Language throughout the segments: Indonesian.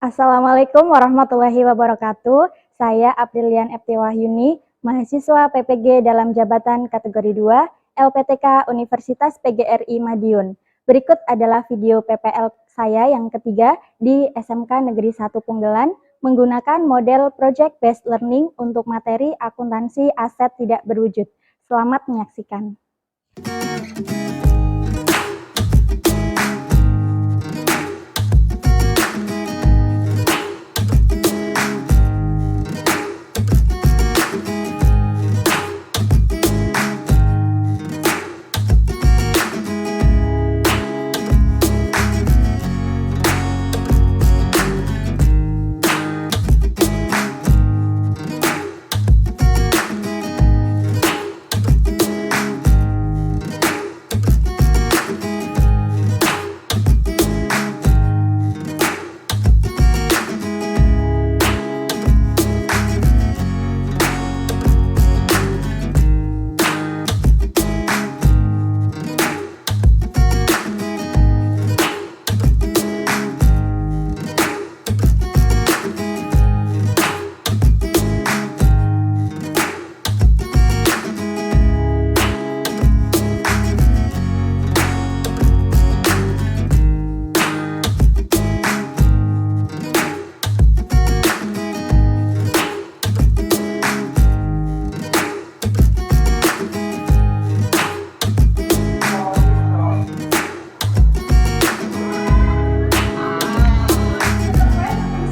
Assalamualaikum warahmatullahi wabarakatuh. Saya Aprilian Epti Wahyuni, mahasiswa PPG dalam jabatan kategori 2, LPTK Universitas PGRI Madiun. Berikut adalah video PPL saya yang ketiga di SMK Negeri 1 Punggelan menggunakan model Project Based Learning untuk materi akuntansi aset tidak berwujud. Selamat menyaksikan.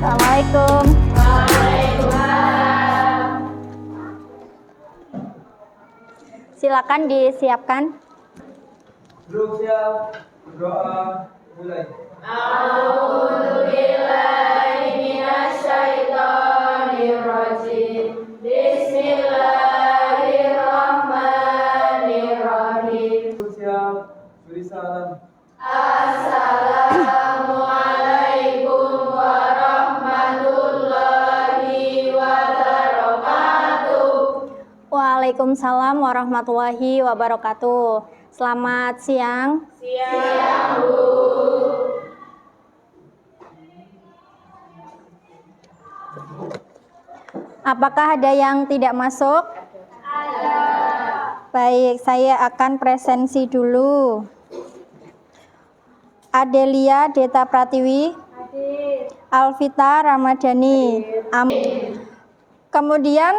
Assalamualaikum. Silakan disiapkan. Grup siap, berdoa, mulai. A'udzubillahiminasyaitonirrajim. Bismillahirrahmanirrahim. Grup siap, beri salam. Assalamualaikum warahmatullahi wabarakatuh. Waalaikumsalam warahmatullahi wabarakatuh. Selamat siang. Siang, Bu. Apakah ada yang tidak masuk? Ada. Baik, saya akan presensi dulu. Adelia Deta Pratiwi, Alvita Ramadhani. Kemudian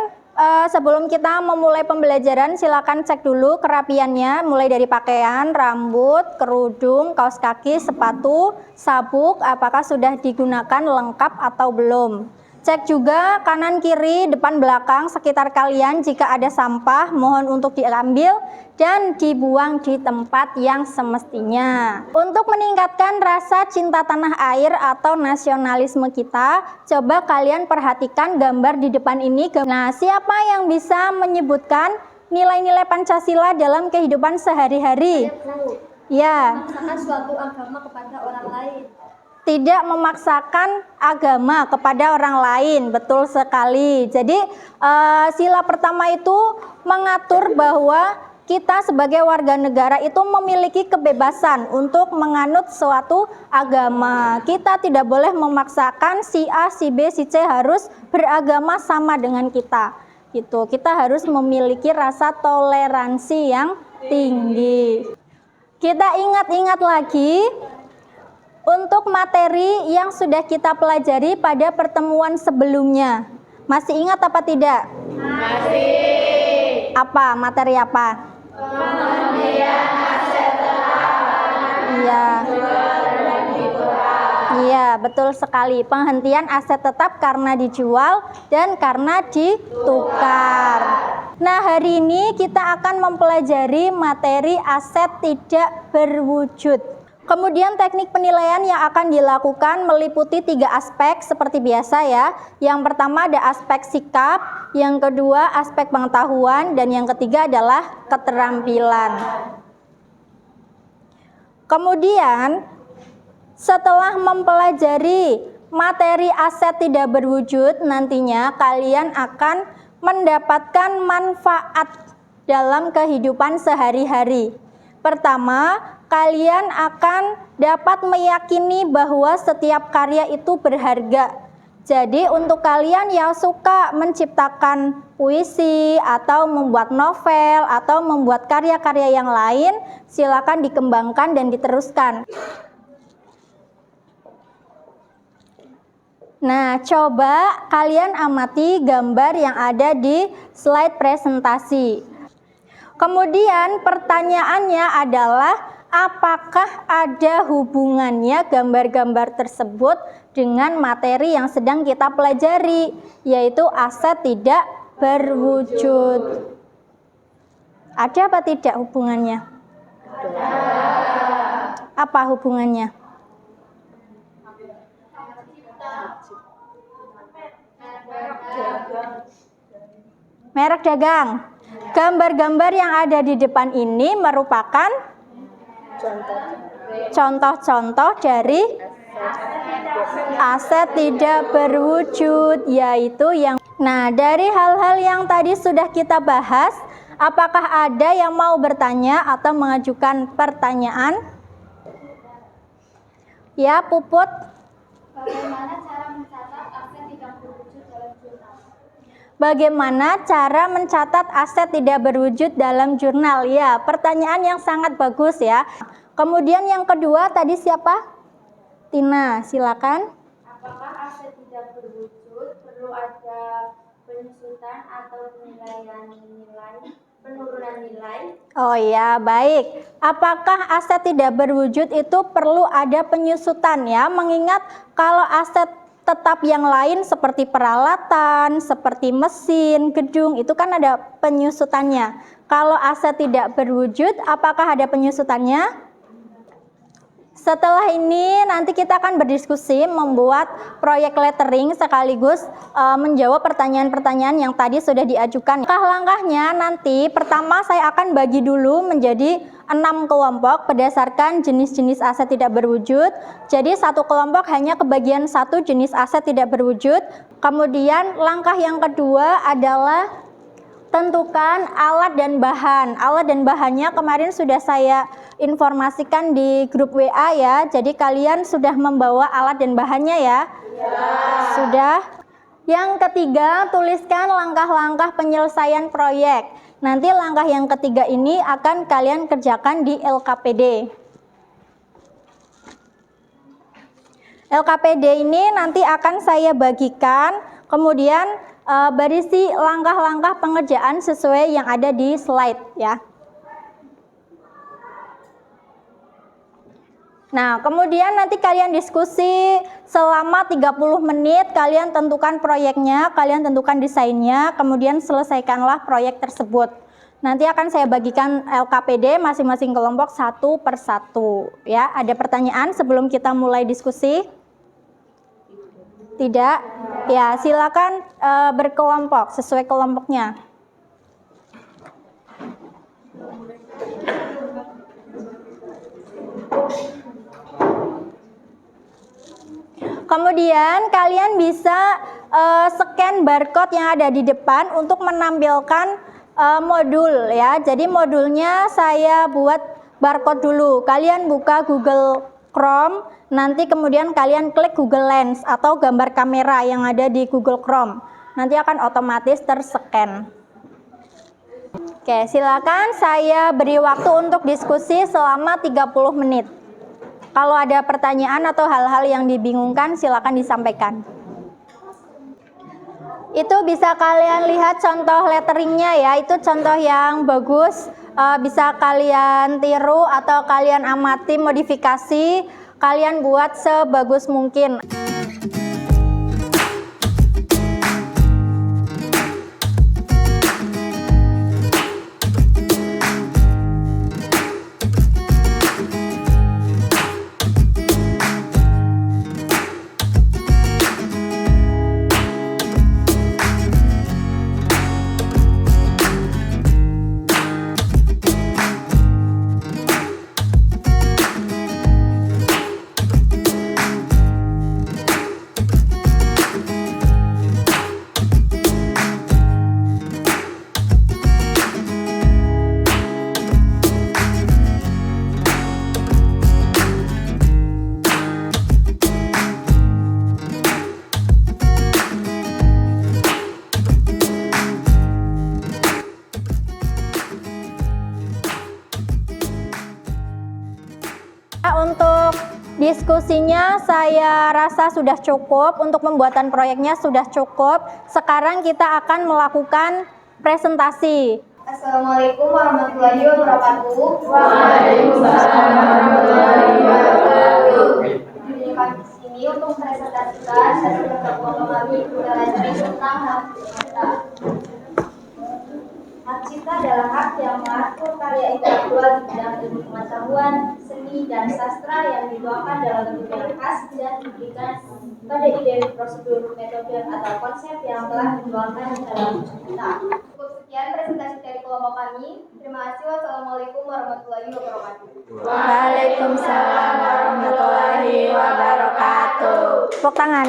sebelum kita memulai pembelajaran, silakan cek dulu kerapiannya, mulai dari pakaian, rambut, kerudung, kaos kaki, sepatu, sabuk, apakah sudah digunakan lengkap atau belum. Cek juga kanan kiri, depan belakang, sekitar kalian jika ada sampah, mohon untuk diambil dan dibuang di tempat yang semestinya. Untuk meningkatkan rasa cinta tanah air atau nasionalisme kita, coba kalian perhatikan gambar di depan ini. Nah, siapa yang bisa menyebutkan nilai-nilai Pancasila dalam kehidupan sehari-hari? Ya. Memaksakan suatu agama kepada orang lain. Tidak memaksakan agama kepada orang lain, betul sekali. Jadi sila pertama itu mengatur bahwa kita sebagai warga negara itu memiliki kebebasan untuk menganut suatu agama. Kita tidak boleh memaksakan si A, si B, si C harus beragama sama dengan kita. Gitu. Kita harus memiliki rasa toleransi yang tinggi. Kita ingat-ingat lagi untuk materi yang sudah kita pelajari pada pertemuan sebelumnya. Masih ingat apa tidak? Masih. Apa? Materi apa? Penghentian aset tetap. Iya. Iya, betul sekali. Penghentian aset tetap karena dijual dan karena ditukar. Nah, hari ini kita akan mempelajari materi aset tidak berwujud. Kemudian teknik penilaian yang akan dilakukan meliputi 3 aspek seperti biasa ya. Yang pertama ada aspek sikap, yang kedua aspek pengetahuan, dan yang ketiga adalah keterampilan. Kemudian setelah mempelajari materi aset tidak berwujud, nantinya kalian akan mendapatkan manfaat dalam kehidupan sehari-hari. Pertama, kalian akan dapat meyakini bahwa setiap karya itu berharga. Jadi untuk kalian yang suka menciptakan puisi atau membuat novel atau membuat karya-karya yang lain, silakan dikembangkan dan diteruskan. Nah, coba kalian amati gambar yang ada di slide presentasi. Kemudian pertanyaannya adalah, apakah ada hubungannya gambar-gambar tersebut dengan materi yang sedang kita pelajari, yaitu aset tidak berwujud? Ada apa tidak hubungannya? Apa hubungannya? Merek dagang. Gambar-gambar yang ada di depan ini merupakan contoh-contoh dari aset tidak berwujud, yaitu yang. Nah, dari hal-hal yang tadi sudah kita bahas, apakah ada yang mau bertanya atau mengajukan pertanyaan? Ya, Puput. Bagaimana cara mencatat aset tidak berwujud dalam jurnal? Bagaimana cara mencatat aset tidak berwujud dalam jurnal? Ya, pertanyaan yang sangat bagus ya. Kemudian yang kedua tadi siapa? Tina, silakan. Apakah aset tidak berwujud perlu ada penyusutan atau penurunan nilai? Oh ya, baik. Apakah aset tidak berwujud itu perlu ada penyusutan ya? Mengingat kalau aset tetap yang lain seperti peralatan, seperti mesin, gedung, itu kan ada penyusutannya. Kalau aset tidak berwujud, apakah ada penyusutannya? Setelah ini nanti kita akan berdiskusi membuat proyek lettering sekaligus menjawab pertanyaan-pertanyaan yang tadi sudah diajukan. Langkah-langkahnya nanti pertama saya akan bagi dulu menjadi 6 kelompok berdasarkan jenis-jenis aset tidak berwujud. Jadi satu kelompok hanya kebagian satu jenis aset tidak berwujud. Kemudian langkah yang kedua adalah tentukan alat dan bahan. Alat dan bahannya kemarin sudah saya informasikan di grup WA ya. Jadi kalian sudah membawa alat dan bahannya ya? Sudah. Yang ketiga, tuliskan langkah-langkah penyelesaian proyek. Nanti langkah yang ketiga ini akan kalian kerjakan di LKPD. LKPD ini nanti akan saya bagikan, kemudian berisi langkah-langkah pengerjaan sesuai yang ada di slide ya. Nah, kemudian nanti kalian diskusi selama 30 menit, kalian tentukan proyeknya, kalian tentukan desainnya, kemudian selesaikanlah proyek tersebut. Nanti akan saya bagikan LKPD masing-masing kelompok satu per satu ya. Ada pertanyaan sebelum kita mulai diskusi? Tidak? Ya, silakan berkelompok sesuai kelompoknya. Kemudian kalian bisa scan barcode yang ada di depan untuk menampilkan modul ya. Jadi modulnya saya buat barcode dulu. Kalian buka Google Chrome, nanti kemudian kalian klik Google Lens atau gambar kamera yang ada di Google Chrome. Nanti akan otomatis terscan. Oke, silakan saya beri waktu untuk diskusi selama 30 menit. Kalau ada pertanyaan atau hal-hal yang dibingungkan, silakan disampaikan. Itu bisa kalian lihat contoh letteringnya ya, itu contoh yang bagus. Bisa kalian tiru atau kalian amati modifikasi, kalian buat sebagus mungkin. Diskusinya saya rasa sudah cukup, untuk pembuatan proyeknya sudah cukup. Sekarang kita akan melakukan presentasi. Assalamualaikum warahmatullahi wabarakatuh. Waalaikumsalam warahmatullahi wabarakatuh. Kami di sini untuk mempresentasikan hasil kelompok kami belajar tentang hak cipta. Hak cipta adalah hak yang mengatur karya intelektual di bidang ilmu pengetahuan, seni, dan sastra yang dituangkan dalam bentuk yang khas dan diberikan pada ide, prosedur, metode, atau konsep yang telah dituangkan di dalam cipta. Cukup sekian presentasi dari kelompok kami. Terima kasih. Wassalamualaikum warahmatullahi wabarakatuh. Waalaikumsalam warahmatullahi wabarakatuh. Tepuk tangan.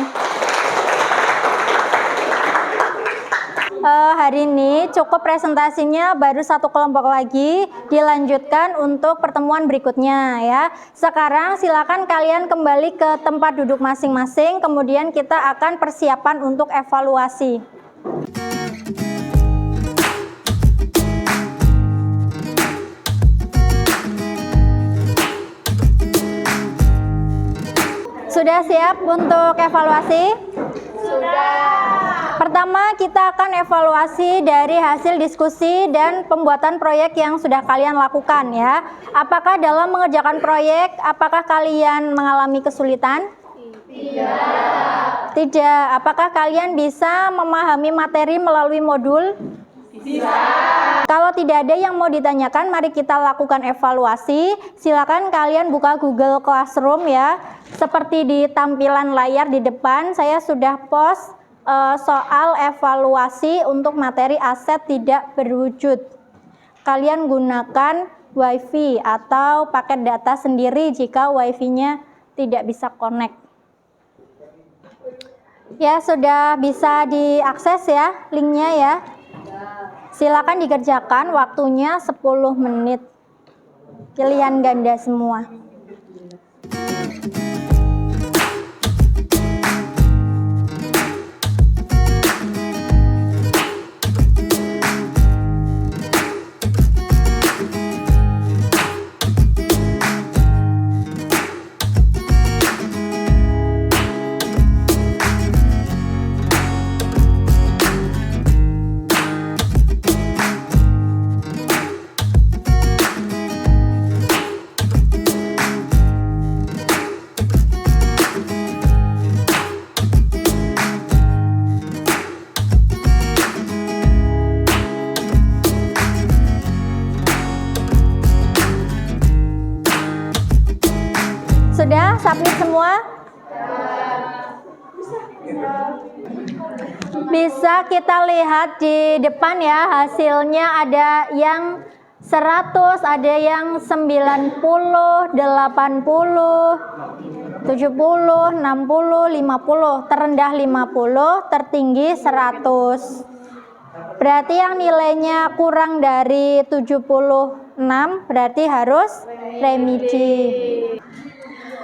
Hari ini cukup presentasinya, baru satu kelompok lagi, dilanjutkan untuk pertemuan berikutnya ya. Sekarang silakan kalian kembali ke tempat duduk masing-masing, kemudian kita akan persiapan untuk evaluasi. Sudah siap untuk evaluasi? Sudah. Pertama, kita akan evaluasi dari hasil diskusi dan pembuatan proyek yang sudah kalian lakukan ya. Apakah dalam mengerjakan proyek, apakah kalian mengalami kesulitan? Tidak. Tidak. Apakah kalian bisa memahami materi melalui modul? Bisa. Kalau tidak ada yang mau ditanyakan, mari kita lakukan evaluasi. Silakan kalian buka Google Classroom ya. Seperti di tampilan layar di depan, saya sudah post soal evaluasi untuk materi aset tidak berwujud. Kalian gunakan WiFi atau paket data sendiri jika WiFi-nya tidak bisa connect. Ya, sudah bisa diakses ya linknya ya. Silakan dikerjakan, waktunya 10 menit. Pilihan ganda semua. Sudah submit semua? Bisa kita lihat di depan ya, hasilnya ada yang 100, ada yang 90, 80, 70, 60, 50, terendah 50, tertinggi 100. Berarti yang nilainya kurang dari 76 berarti harus remedi.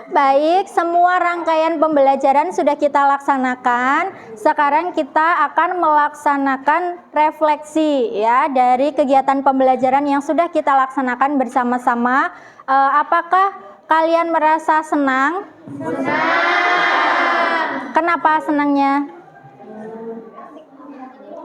Baik, semua rangkaian pembelajaran sudah kita laksanakan. Sekarang kita akan melaksanakan refleksi ya dari kegiatan pembelajaran yang sudah kita laksanakan bersama-sama. Apakah kalian merasa senang? Senang. Kenapa senangnya?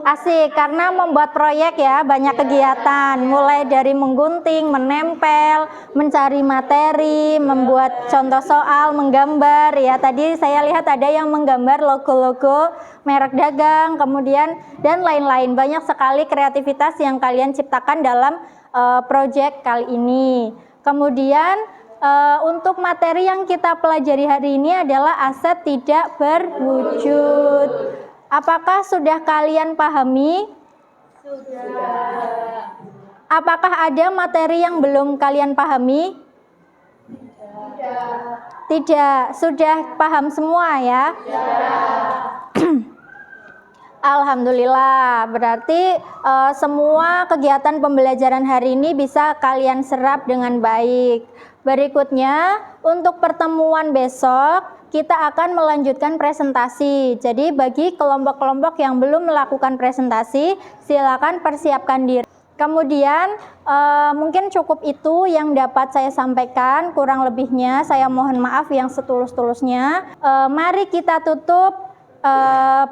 Asik, karena membuat proyek ya, banyak kegiatan, mulai dari menggunting, menempel, mencari materi, membuat contoh soal, menggambar ya. Tadi saya lihat ada yang menggambar logo-logo merek dagang, kemudian dan lain-lain. Banyak sekali kreativitas yang kalian ciptakan dalam proyek kali ini. Kemudian untuk materi yang kita pelajari hari ini adalah aset tidak berwujud. Apakah sudah kalian pahami? Sudah. Apakah ada materi yang belum kalian pahami? Tidak. Sudah paham semua ya? Alhamdulillah. Berarti semua kegiatan pembelajaran hari ini bisa kalian serap dengan baik. Berikutnya, untuk pertemuan besok kita akan melanjutkan presentasi. Jadi bagi kelompok-kelompok yang belum melakukan presentasi, silakan persiapkan diri. Kemudian mungkin cukup itu yang dapat saya sampaikan, kurang lebihnya saya mohon maaf yang setulus-tulusnya. Mari kita tutup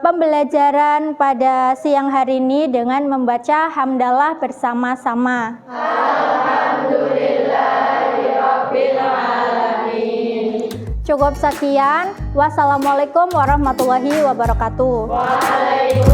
pembelajaran pada siang hari ini dengan membaca hamdalah bersama-sama. Alhamdulillahirabbil alamin. Cukup sekian. Wassalamualaikum warahmatullahi wabarakatuh. Waalaikumsalam.